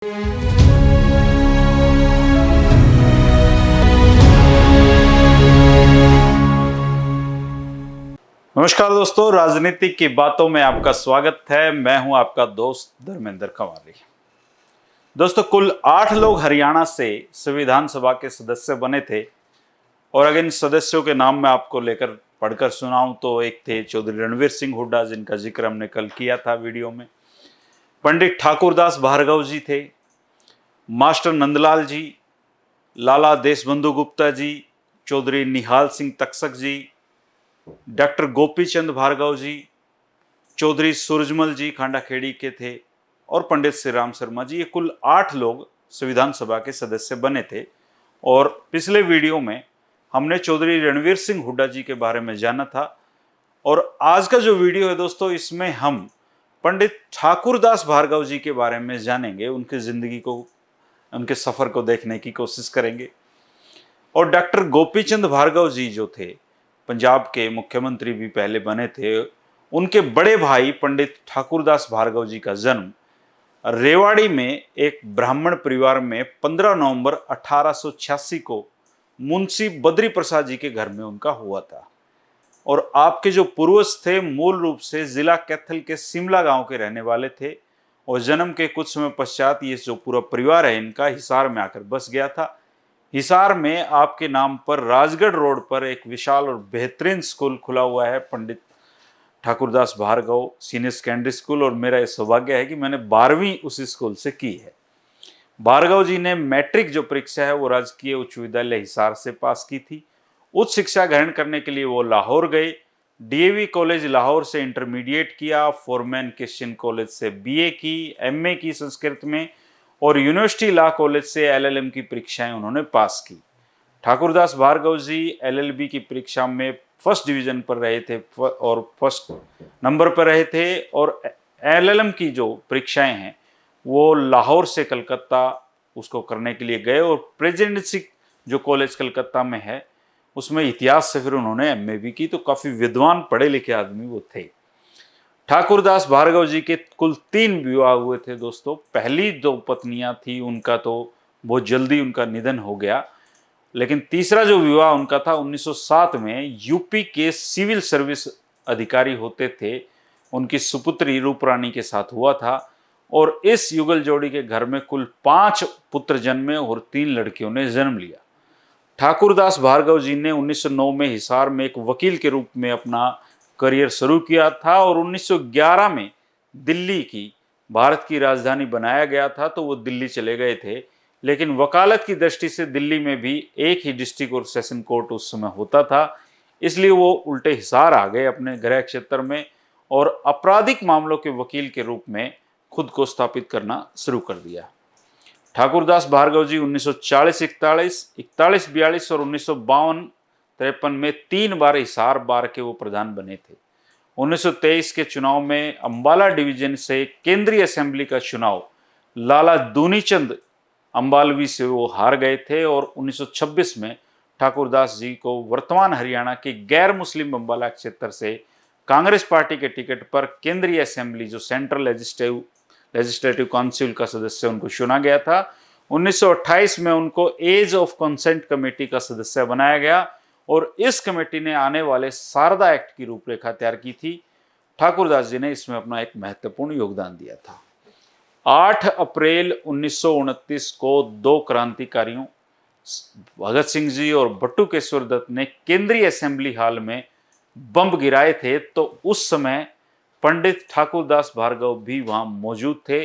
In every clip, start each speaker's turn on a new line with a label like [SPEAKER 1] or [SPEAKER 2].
[SPEAKER 1] नमस्कार दोस्तों, राजनीति की बातों में आपका स्वागत है। मैं हूं आपका दोस्त धर्मेंद्र कंवारी। दोस्तों, कुल 8 लोग हरियाणा से संविधान सभा के सदस्य बने थे और अगर इन सदस्यों के नाम मैं आपको लेकर पढ़कर सुनाऊं तो एक थे चौधरी रणवीर सिंह हुड्डा, जिनका जिक्र हमने कल किया था वीडियो में। पंडित ठाकुरदास भार्गव जी थे, मास्टर नंदलाल जी, लाला देशबंधु गुप्ता जी, चौधरी निहाल सिंह तक्षक जी, डॉक्टर गोपीचंद भार्गव जी, चौधरी सूरजमल जी खांडाखेड़ी के थे और पंडित श्री राम शर्मा जी। ये कुल 8 लोग संविधान सभा के सदस्य बने थे। और पिछले वीडियो में हमने चौधरी रणवीर सिंह हुड्डा जी के बारे में जाना था और आज का जो वीडियो है दोस्तों, इसमें हम पंडित ठाकुरदास भार्गव जी के बारे में जानेंगे, उनकी जिंदगी को, उनके सफर को देखने की कोशिश करेंगे। और डॉक्टर गोपीचंद भार्गव जी जो थे, पंजाब के मुख्यमंत्री भी पहले बने थे, उनके बड़े भाई पंडित ठाकुरदास भार्गव जी का जन्म रेवाड़ी में एक ब्राह्मण परिवार में 15 नवंबर 1886 को मुंशी बद्री प्रसाद जी के घर में उनका हुआ था। और आपके जो पूर्वज थे मूल रूप से जिला कैथल के सिमला गांव के रहने वाले थे और जन्म के कुछ समय पश्चात ये जो पूरा परिवार है इनका हिसार में आकर बस गया था। हिसार में आपके नाम पर राजगढ़ रोड पर एक विशाल और बेहतरीन स्कूल खुला हुआ है, Pandit Thakurdas Bhargav senior secondary school, और मेरा यह सौभाग्य है कि मैंने 12वीं उसी स्कूल से की है। भार्गव जी ने मैट्रिक जो परीक्षा है वो राजकीय उच्च विद्यालय हिसार से पास की थी। उच्च शिक्षा ग्रहण करने के लिए वो लाहौर गए। डीएवी कॉलेज लाहौर से इंटरमीडिएट किया, फोरमैन क्रिश्चियन कॉलेज से बीए की, एमए की संस्कृत में और यूनिवर्सिटी लॉ कॉलेज से एलएलएम की परीक्षाएं उन्होंने पास की। ठाकुरदास भार्गव जी एलएलबी की परीक्षा में फर्स्ट डिवीजन पर रहे थे और फर्स्ट नंबर पर रहे थे। और एलएलएम की जो परीक्षाएं हैं वो लाहौर से कलकत्ता उसको करने के लिए गए और प्रेसिडेंसी जो कॉलेज कलकत्ता में है उसमें इतिहास से फिर उन्होंने एमए भी की। तो काफी विद्वान पढ़े लिखे आदमी वो थे। ठाकुरदास भार्गव जी के कुल 3 विवाह हुए थे दोस्तों। पहली 2 पत्नियां थी उनका तो बहुत जल्दी उनका निधन हो गया, लेकिन तीसरा जो विवाह उनका था 1907 में यूपी के सिविल सर्विस अधिकारी होते थे उनकी सुपुत्री रूपरानी के साथ हुआ था। और इस युगल जोड़ी के घर में कुल 5 पुत्र जन्मे और 3 लड़कियों ने जन्म लिया। ठाकुरदास भार्गव जी ने 1909 में हिसार में एक वकील के रूप में अपना करियर शुरू किया था और 1911 में दिल्ली की भारत की राजधानी बनाया गया था तो वो दिल्ली चले गए थे। लेकिन वकालत की दृष्टि से दिल्ली में भी एक ही डिस्ट्रिक्ट और सेशन कोर्ट उस समय होता था, इसलिए वो उल्टे हिसार आ गए अपने गृह क्षेत्र में और आपराधिक मामलों के वकील के रूप में खुद को स्थापित करना शुरू कर दिया। ठाकुरदास भार्गव जी 1940, 41, 41, 42 और 1952-53 में 3 बार हिसार बार के वो प्रधान बने थे। 1923 के चुनाव में अंबाला डिवीजन से केंद्रीय असेंबली का चुनाव लाला दूनीचंद अंबालवी से वो हार गए थे और 1926 में ठाकुरदास जी को वर्तमान हरियाणा के गैर मुस्लिम अंबाला क्षेत्र से कांग्रेस पार्टी के टिकट पर केंद्रीय असेंबली जो सेंट्रल लेजिस्लेटिव काउंसिल का सदस्य उनको चुना गया था। 1928 में उनको एज ऑफ कंसेंट कमेटी का सदस्य बनाया गया और इस कमेटी ने आने वाले शारदा एक्ट की रूपरेखा तैयार की थी। ठाकुरदास जी ने इसमें अपना एक महत्वपूर्ण योगदान दिया था। 8 अप्रैल 1929 को 2 क्रांतिकारियों भगत सिंह जी और बट्टू केशवर दत्त ने केंद्रीय असेंबली हॉल में बम गिराए थे तो उस समय पंडित ठाकुरदास भार्गव भी वहां मौजूद थे।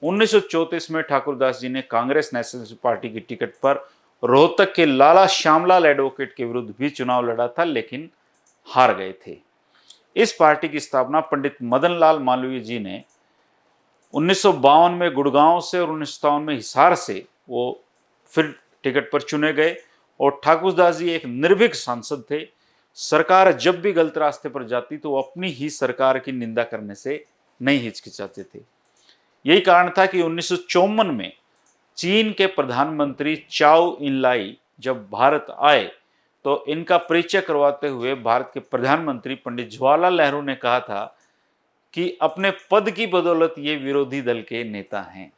[SPEAKER 1] 1934 में ठाकुरदास जी ने कांग्रेस नेशनल पार्टी की टिकट पर रोहतक के लाला श्यामलाल एडवोकेट के विरुद्ध भी चुनाव लड़ा था, लेकिन हार गए थे। इस पार्टी की स्थापना पंडित मदन लाल मालवीय जी ने 1952 में गुड़गांव से और 1957 में हिसार से वो फिर टिकट पर चुने गए। और ठाकुरदास जी एक निर्भीक सांसद थे। सरकार जब भी गलत रास्ते पर जाती तो वो अपनी ही सरकार की निंदा करने से नहीं हिचकिचाते थे। यही कारण था कि 1954 में चीन के प्रधानमंत्री चाओ इनलाई जब भारत आए तो इनका परिचय करवाते हुए भारत के प्रधानमंत्री पंडित जवाहरलाल नेहरू ने कहा था कि अपने पद की बदौलत ये विरोधी दल के नेता हैं।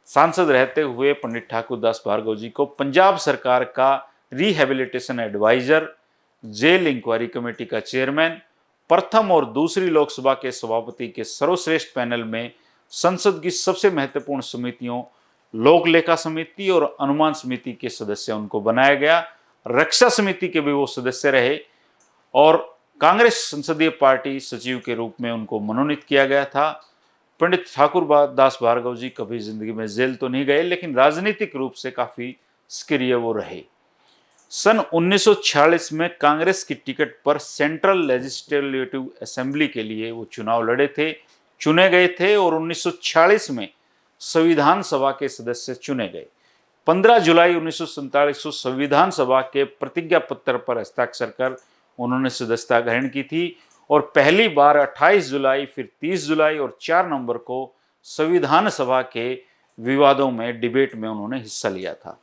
[SPEAKER 1] सांसद रहते हुए पंडित ठाकुर दास भार्गव जी को पंजाब सरकार का rehabilitation adviser, jail inquiry committee का चेयरमैन, प्रथम और दूसरी लोकसभा के सभापति के सर्वश्रेष्ठ पैनल में संसद की सबसे महत्वपूर्ण समितियों लोक लेखा समिति और अनुमान समिति के सदस्य उनको बनाया गया। रक्षा समिति के भी वो सदस्य रहे और कांग्रेस संसदीय पार्टी सचिव के रूप में उनको मनोनीत किया गया था। पंडित ठाकुर दास भार्गव जी कभी जिंदगी में जेल तो नहीं गए, लेकिन राजनीतिक रूप से काफी सक्रिय वो रहे। सन 1946 में कांग्रेस की टिकट पर सेंट्रल लेजिस्लेटिव असेंबली के लिए वो चुनाव लड़े थे, चुने गए थे और 1946 में संविधान सभा के सदस्य चुने गए। 15 जुलाई 1947 को संविधान सभा के प्रतिज्ञा पत्र पर हस्ताक्षर कर उन्होंने सदस्यता ग्रहण की थी और पहली बार 28 जुलाई, फिर 30 जुलाई और 4 नवंबर को संविधान सभा के विवादों में डिबेट में उन्होंने हिस्सा लिया था।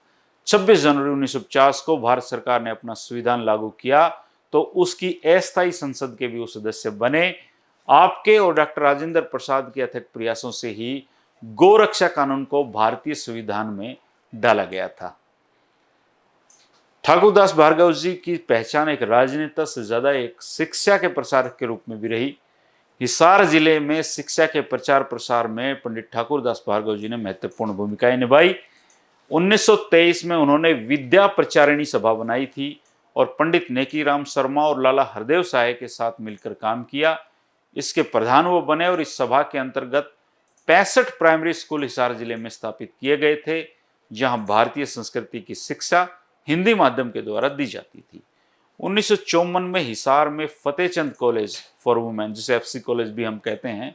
[SPEAKER 1] 26 जनवरी 1950 को भारत सरकार ने अपना संविधान लागू किया तो उसकी अस्थायी संसद के भी वो सदस्य बने। आपके और डॉक्टर राजेंद्र प्रसाद के अथक प्रयासों से ही गोरक्षा कानून को भारतीय संविधान में डाला गया था। ठाकुर दास भार्गव जी की पहचान एक राजनेता से ज्यादा एक शिक्षा के प्रसारक के रूप में भी रही। हिसार जिले में शिक्षा के प्रचार प्रसार में पंडित ठाकुर दास भार्गव जी ने महत्वपूर्ण भूमिकाएं निभाई। 1923 में उन्होंने विद्या प्रचारिणी सभा बनाई थी और पंडित नेकीराम शर्मा और लाला हरदेव साय के साथ मिलकर काम किया। इसके प्रधान वो बने और इस सभा के अंतर्गत 65 प्राइमरी स्कूल हिसार जिले में स्थापित किए गए थे, जहां भारतीय संस्कृति की शिक्षा हिंदी माध्यम के द्वारा दी जाती थी। 1954 में हिसार में फतेहचंद कॉलेज फॉर वुमेन, जिसे एफसी कॉलेज भी हम कहते हैं,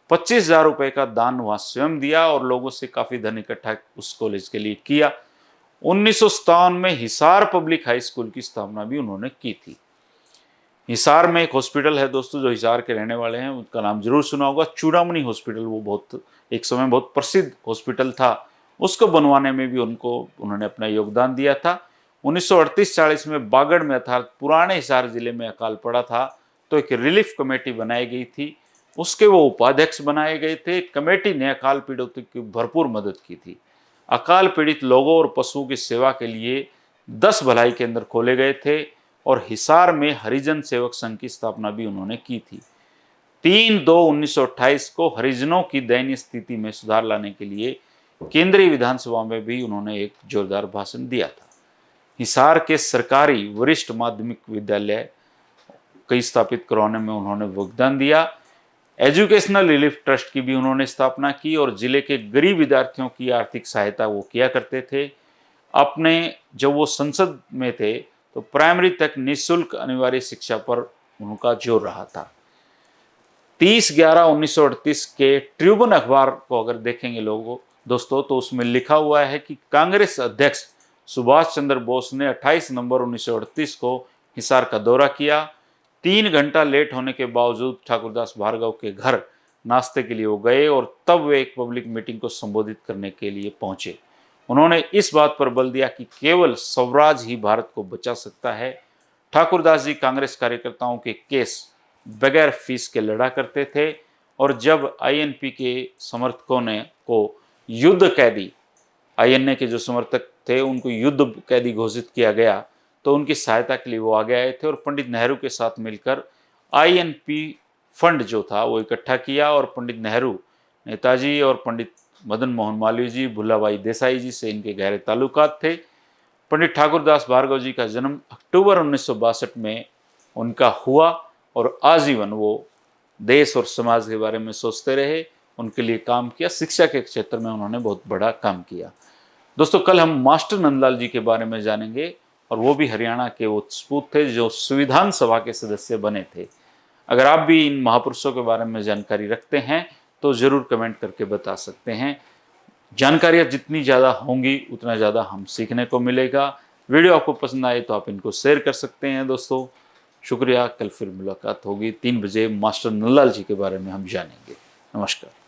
[SPEAKER 1] 25,000 रुपए का दान वहां स्वयं दिया और लोगों से काफी धन इकट्ठा उस कॉलेज के लिए किया। 1957 में हिसार पब्लिक हाई स्कूल की स्थापना भी उन्होंने की थी। हिसार में एक हॉस्पिटल है दोस्तों, जो हिसार के रहने वाले हैं उनका नाम जरूर सुना होगा, चूड़ामणि हॉस्पिटल। वो बहुत एक समय बहुत प्रसिद्ध हॉस्पिटल था, उसको बनवाने में भी उन्होंने अपना योगदान दिया था। 1938-40 में बागड़ में अर्थात पुराने हिसार जिले में अकाल पड़ा था तो एक रिलीफ कमेटी बनाई गई थी, उसके वो उपाध्यक्ष बनाए गए थे। कमेटी ने अकाल पीड़ितों की भरपूर मदद की थी। अकाल पीड़ित लोगों और पशुओं की सेवा के लिए 10 भलाई केंद्र खोले गए थे और हिसार में हरिजन सेवक संघ की स्थापना भी उन्होंने की थी। 3/2/1928 को हरिजनों की दयनीय स्थिति में सुधार लाने के लिए केंद्रीय विधानसभा में भी उन्होंने एक जोरदार भाषण दिया था। हिसार के सरकारी वरिष्ठ माध्यमिक विद्यालय कई स्थापित करवाने में उन्होंने योगदान दिया। एजुकेशनल रिलीफ ट्रस्ट की भी उन्होंने स्थापना की और जिले के गरीब विद्यार्थियों की आर्थिक सहायता वो किया करते थे। अपने जब वो संसद में थे तो प्राइमरी तक निःशुल्क अनिवार्य शिक्षा पर उनका जोर रहा था। 30/11/1938 के ट्रिब्यून अखबार को अगर देखेंगे लोगों दोस्तों, तो उसमें लिखा हुआ है कि कांग्रेस अध्यक्ष सुभाष चंद्र बोस ने 28 नवंबर 1938 को हिसार का दौरा किया। 3 घंटा लेट होने के बावजूद ठाकुरदास भार्गव के घर नाश्ते के लिए वो गए और तब वे एक पब्लिक मीटिंग को संबोधित करने के लिए पहुंचे। उन्होंने इस बात पर बल दिया कि केवल स्वराज ही भारत को बचा सकता है। ठाकुरदास जी कांग्रेस कार्यकर्ताओं के केस बगैर फीस के लड़ा करते थे और जब आईएनपी के समर्थकों को युद्ध कैदी, आईएनए के जो समर्थक थे उनको युद्ध कैदी घोषित किया गया तो उनकी सहायता के लिए वो आगे आए थे और पंडित नेहरू के साथ मिलकर आईएनपी फंड जो था वो इकट्ठा किया और पंडित नेहरू, नेताजी और पंडित मदन मोहन मालवीय जी, भुल्लाभाई देसाई जी से इनके गहरे ताल्लुकात थे। पंडित ठाकुरदास भार्गव जी का जन्म अक्टूबर 1962 में उनका हुआ और आजीवन वो देश और समाज के बारे में सोचते रहे, उनके लिए काम किया। शिक्षा के क्षेत्र में उन्होंने बहुत बड़ा काम किया। दोस्तों, कल हम मास्टर नंदलाल जी के बारे में जानेंगे और वो भी हरियाणा के वो सपूत थे जो संविधान सभा के सदस्य बने थे। अगर आप भी इन महापुरुषों के बारे में जानकारी रखते हैं तो ज़रूर कमेंट करके बता सकते हैं। जानकारियाँ जितनी ज़्यादा होंगी उतना ज़्यादा हम सीखने को मिलेगा। वीडियो आपको पसंद आए तो आप इनको शेयर कर सकते हैं। दोस्तों शुक्रिया, कल फिर मुलाकात होगी 3 बजे। मास्टर नंदलाल जी के बारे में हम जानेंगे। नमस्कार।